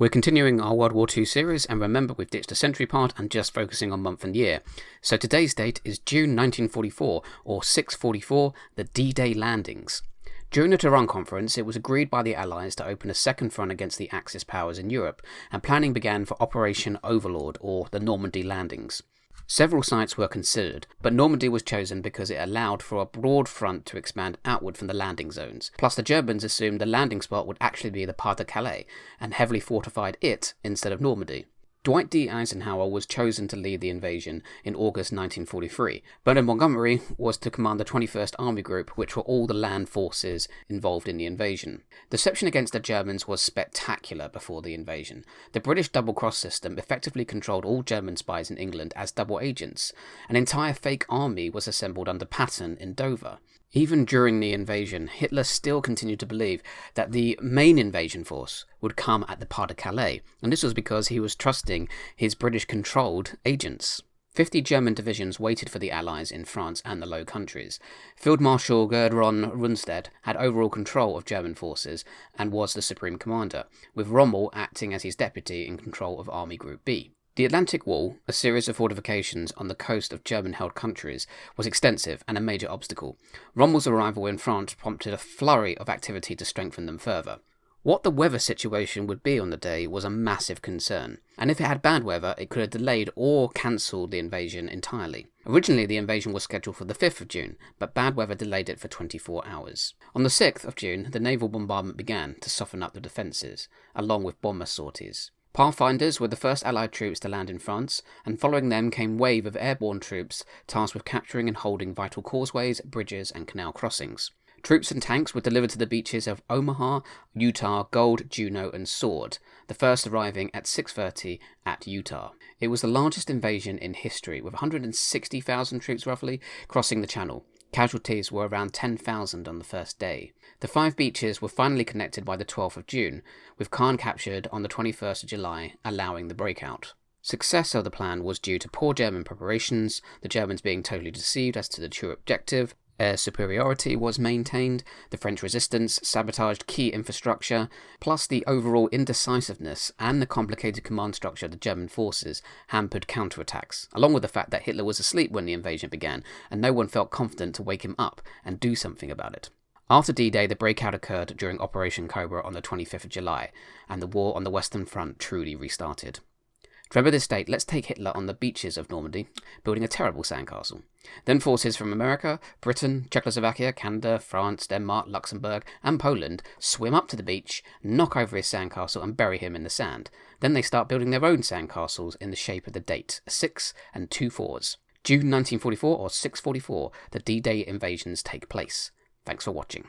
We're continuing our World War II series, and remember we've ditched the century part and just focusing on month and year. So today's date is June 1944, or 644, the D-Day landings. During the Tehran Conference, it was agreed by the Allies to open a second front against the Axis powers in Europe, and planning began for Operation Overlord, or the Normandy landings. Several sites were considered, but Normandy was chosen because it allowed for a broad front to expand outward from the landing zones. Plus, the Germans assumed the landing spot would actually be the Pas-de-Calais, and heavily fortified it instead of Normandy. Dwight D Eisenhower was chosen to lead the invasion in August 1943. Bernard Montgomery was to command the 21st Army Group, which were all the land forces involved in the invasion. The deception against the Germans was spectacular before the invasion. The British double-cross system effectively controlled all German spies in England as double agents. An entire fake army was assembled under Patton in Dover. Even during the invasion, Hitler still continued to believe that the main invasion force would come at the Pas-de-Calais, and this was because he was trusting his British-controlled agents. 50 German divisions waited for the Allies in France and the Low Countries. Field Marshal Gudrun Rundstedt had overall control of German forces and was the supreme commander, with Rommel acting as his deputy in control of Army Group B. The Atlantic Wall, a series of fortifications on the coast of German-held countries, was extensive and a major obstacle. Rommel's arrival in France prompted a flurry of activity to strengthen them further. What the weather situation would be on the day was a massive concern, and if it had bad weather, it could have delayed or cancelled the invasion entirely. Originally, the invasion was scheduled for the 5th of June, but bad weather delayed it for 24 hours. On the 6th of June, the naval bombardment began to soften up the defences, along with bomber sorties. Pathfinders were the first Allied troops to land in France, and following them came a wave of airborne troops tasked with capturing and holding vital causeways, bridges, and canal crossings. Troops and tanks were delivered to the beaches of Omaha, Utah, Gold, Juneau, and Sword, the first arriving at 6:30 at Utah. It was the largest invasion in history, with 160,000 troops roughly crossing the channel. Casualties were around 10,000 on the first day. The 5 beaches were finally connected by the 12th of June, with Caen captured on the 21st of July, allowing the breakout. Success of the plan was due to poor German preparations, the Germans being totally deceived as to the true objective. Air superiority was maintained, the French resistance sabotaged key infrastructure, plus the overall indecisiveness and the complicated command structure of the German forces hampered counterattacks, along with the fact that Hitler was asleep when the invasion began, and no one felt confident to wake him up and do something about it. After D-Day, the breakout occurred during Operation Cobra on the 25th of July, and the war on the Western Front truly restarted. To remember this date, let's take Hitler on the beaches of Normandy, building a terrible sandcastle. Then forces from America, Britain, Czechoslovakia, Canada, France, Denmark, Luxembourg, and Poland swim up to the beach, knock over his sandcastle, and bury him in the sand. Then they start building their own sandcastles in the shape of the date, 6 and 2 4s. June 1944 or 644, the D-Day invasions take place. Thanks for watching.